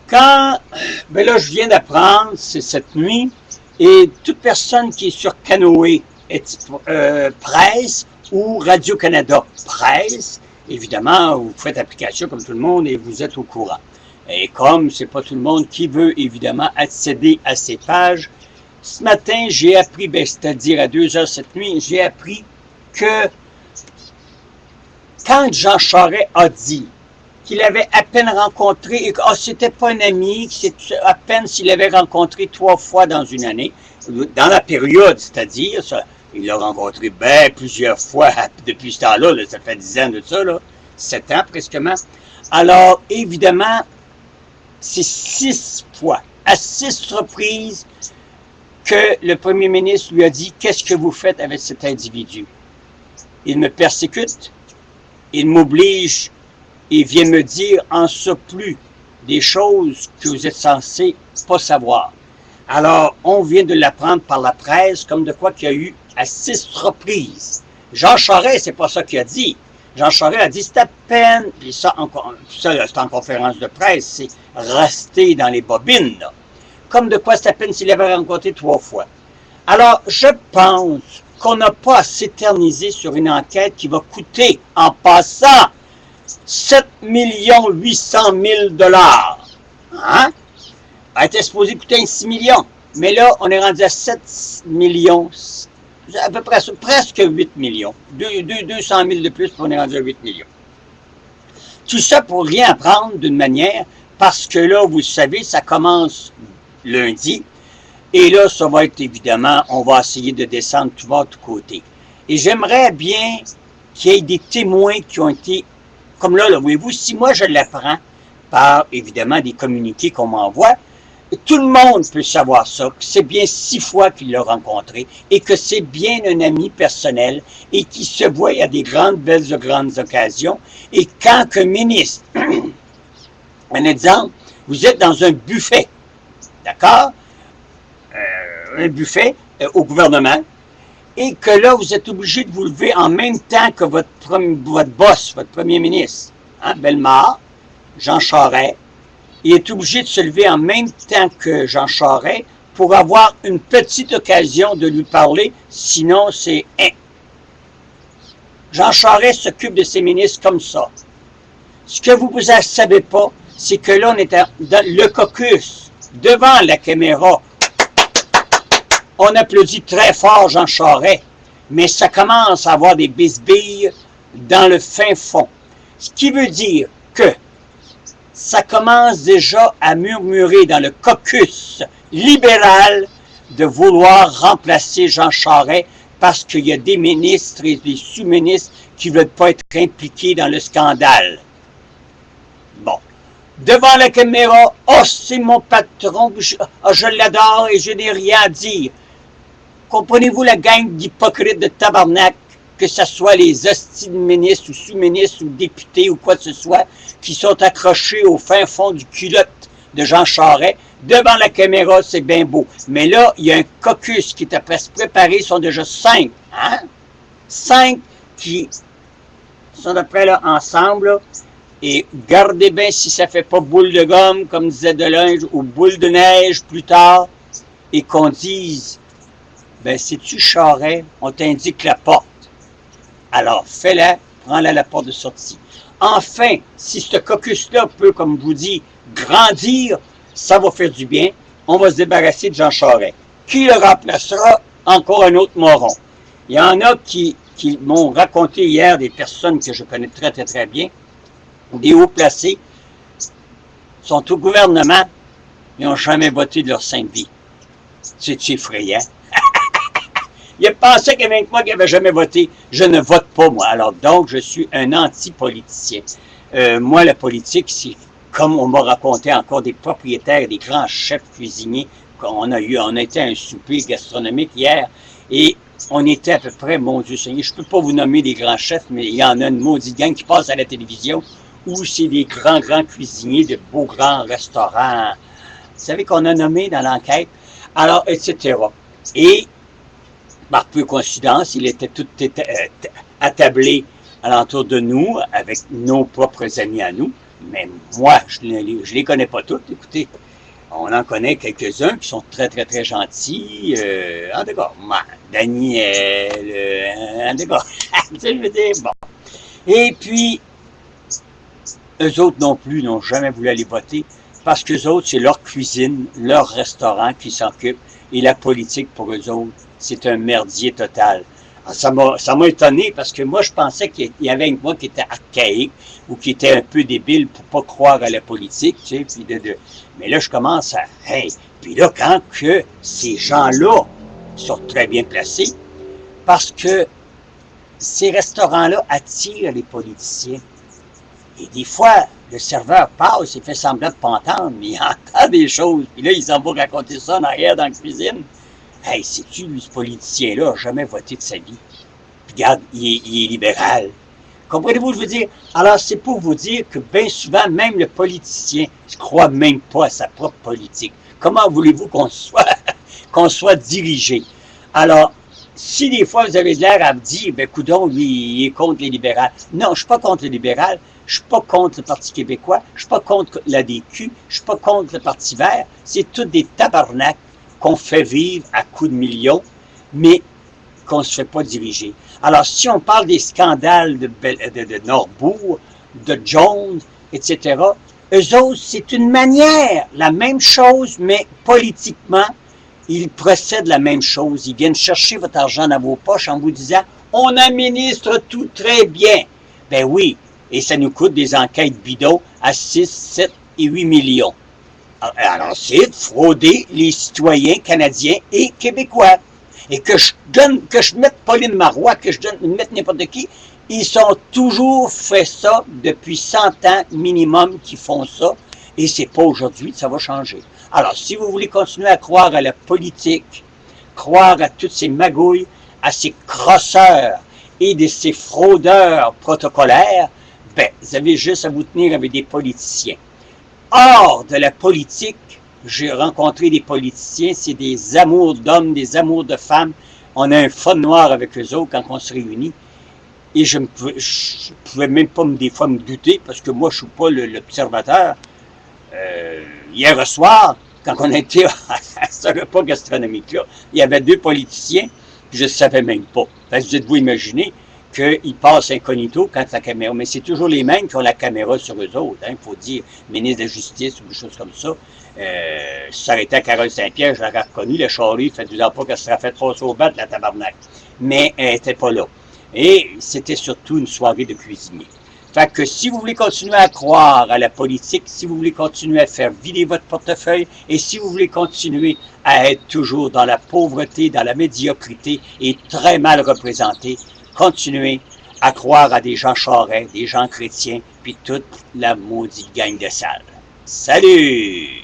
Quand, ben là, je viens d'apprendre, c'est cette nuit, et toute personne qui est sur Canoë Presse ou Radio-Canada Presse, évidemment, vous faites application comme tout le monde et vous êtes au courant. Et comme c'est pas tout le monde qui veut, évidemment, accéder à ces pages, ce matin, j'ai appris, ben, c'est-à-dire à 2 heures cette nuit, j'ai appris que quand Jean Charest a dit qu'il avait à peine rencontré, et que c'était pas un ami, que c'est à peine s'il avait rencontré 3 fois dans une année, dans la période, c'est-à-dire, ça, il l'a rencontré ben, plusieurs fois depuis ce temps-là, ça fait 10 ans de ça, là, 7 ans presquement. Alors, évidemment, c'est 6 fois, à 6 reprises, que le premier ministre lui a dit « Qu'est-ce que vous faites avec cet individu? Il me persécute, il m'oblige et vient me dire en surplus des choses que vous êtes censés pas savoir. » Alors, on vient de l'apprendre par la presse, comme de quoi qu'il y a eu à 6 reprises. Jean Charest, c'est pas ça qu'il a dit. Jean Charest a dit, c'est à peine, puis ça c'est en conférence de presse, c'est resté dans les bobines, là. Comme de quoi c'est à peine s'il avait rencontré 3 fois. Alors, je pense qu'on n'a pas à s'éterniser sur une enquête qui va coûter, en passant, 7 800 000 $. Hein? Elle était supposée coûter 6 millions. Mais là, on est rendu à 7 millions, à peu près, presque 8 millions. 200 000 de plus, puis on est rendu à 8 millions. Tout ça pour rien apprendre d'une manière, parce que là, vous savez, ça commence lundi. Et là, ça va être évidemment, on va essayer de descendre tout bas, tout côté. Et j'aimerais bien qu'il y ait des témoins qui ont été, comme là, voyez-vous, si moi je l'apprends par, évidemment, des communiqués qu'on m'envoie, tout le monde peut savoir ça, que c'est bien 6 fois qu'il l'a rencontré et que c'est bien un ami personnel et qui se voit à des grandes occasions. Et quand qu'un ministre, un exemple, vous êtes dans un buffet, d'accord? Un buffet au gouvernement, et que là, vous êtes obligé de vous lever en même temps que votre boss, votre premier ministre, hein, Bellemare, Jean Charest, il est obligé de se lever en même temps que Jean Charest pour avoir une petite occasion de lui parler, sinon c'est Jean Charest s'occupe de ses ministres comme ça. Ce que vous ne savez pas, c'est que là, on est dans le caucus, devant la caméra. On applaudit très fort Jean Charest, mais ça commence à avoir des bisbilles dans le fin fond. Ce qui veut dire que ça commence déjà à murmurer dans le caucus libéral de vouloir remplacer Jean Charest parce qu'il y a des ministres et des sous-ministres qui ne veulent pas être impliqués dans le scandale. Bon. Devant la caméra, « Oh, c'est mon patron, je l'adore et je n'ai rien à dire. » Comprenez-vous la gang d'hypocrites de tabarnak, que ce soit les hosties de ministres ou sous-ministres ou députés ou quoi que ce soit, qui sont accrochés au fin fond du culotte de Jean Charest, devant la caméra, c'est bien beau. Mais là, il y a un caucus qui est à se préparer, ils sont déjà 5, hein? 5 qui sont après là ensemble, là. Et gardez bien si ça fait pas boule de gomme, comme disait Delange, ou boule de neige plus tard, et qu'on dise, ben, sais-tu Charest, on t'indique la porte. Alors, fais-la, prends-la à la porte de sortie. Enfin, si ce caucus-là peut, comme je vous dis, grandir, ça va faire du bien. On va se débarrasser de Jean Charest. Qui le remplacera? Encore un autre moron. Il y en a qui m'ont raconté hier, des personnes que je connais très, très, très bien, des hauts placés, sont au gouvernement, ils n'ont jamais voté de leur sainte vie. C'est effrayant. Il pensait qu'avec moi, qu'il n'avait jamais voté. Je ne vote pas, moi. Alors, donc, je suis un anti-politicien. Moi, la politique, c'est comme on m'a raconté encore des propriétaires, des grands chefs cuisiniers. On a été à un souper gastronomique hier et on était à peu près, mon Dieu Seigneur, je ne peux pas vous nommer des grands chefs, mais il y en a une maudite gang qui passe à la télévision où c'est des grands cuisiniers de beaux grands restaurants. Vous savez qu'on a nommé dans l'enquête. Alors, etc. Et, par peu coïncidence, il était tout attablé alentour de nous, avec nos propres amis à nous, Mais moi, je les connais pas toutes, écoutez. On en connaît quelques-uns qui sont très, très, très gentils. En tout cas, Daniel, en tout cas, je veux dire, bon. Et puis, eux autres non plus n'ont jamais voulu aller voter parce qu'eux autres, c'est leur cuisine, leur restaurant qui s'occupe et la politique pour eux autres, c'est un merdier total. Alors, ça m'a étonné parce que moi, je pensais qu'il y avait une moi qui était archaïque ou qui était un peu débile pour pas croire à la politique, tu sais, puis mais là, je commence à, hey, puis là, quand que ces gens-là sont très bien placés, parce que ces restaurants-là attirent les politiciens. Et des fois, le serveur passe, il fait semblant de pas entendre, mais il entend des choses. Puis là, il s'en va raconter ça en arrière dans la cuisine. Hey, sais-tu, lui, ce politicien-là n'a jamais voté de sa vie. Puis regarde, il est libéral. Comprenez-vous, je veux dire? Alors, c'est pour vous dire que bien souvent, même le politicien ne croit même pas à sa propre politique. Comment voulez-vous qu'on soit dirigé? Alors, si des fois vous avez l'air à me dire, ben coudonc, lui, il est contre les libéraux. Non, je ne suis pas contre les libéraux, je ne suis pas contre le Parti québécois, je ne suis pas contre la DQ, je ne suis pas contre le Parti vert. C'est tous des tabarnaks qu'on fait vivre à coups de millions, mais qu'on ne se fait pas diriger. Alors, si on parle des scandales de Norbourg, de Jones, etc., eux autres, c'est une manière, la même chose, mais politiquement, ils procèdent la même chose. Ils viennent chercher votre argent dans vos poches en vous disant « On administre tout très bien ». Ben oui, et ça nous coûte des enquêtes bidons à 6, 7 et 8 millions. Alors, c'est de frauder les citoyens canadiens et québécois. Et que je mette Pauline Marois, que je mette n'importe qui, ils ont toujours fait ça depuis 100 ans minimum qu'ils font ça. Et c'est pas aujourd'hui que ça va changer. Alors, si vous voulez continuer à croire à la politique, croire à toutes ces magouilles, à ces crosseurs et de ces fraudeurs protocolaires, ben, vous avez juste à vous tenir avec des politiciens. Hors de la politique, j'ai rencontré des politiciens, c'est des amours d'hommes, des amours de femmes. On a un fun noir avec eux autres quand on se réunit. Et je pouvais même pas des fois me douter, parce que moi, je suis pas l'observateur. Hier soir, quand on était à ce repas gastronomique-là, il y avait 2 politiciens, puis je ne savais même pas. Parce que vous êtes-vous imaginer qu'ils passent incognito quand la caméra, mais c'est toujours les mêmes qui ont la caméra sur eux autres. Il faut dire, ministre de la Justice ou des choses comme ça. Si ça arrêtait à Carole Saint-Pierre, je l'aurais reconnu, le charlie, fait 12 ans pas qu'elle se serait fait 3 sauts battre, la tabarnak. Mais elle n'était pas là. Et c'était surtout une soirée de cuisinier. Fait que si vous voulez continuer à croire à la politique, si vous voulez continuer à faire vider votre portefeuille et si vous voulez continuer à être toujours dans la pauvreté, dans la médiocrité et très mal représenté, continuez à croire à des gens charrets, des gens chrétiens, puis toute la maudite gang de salles. Salut!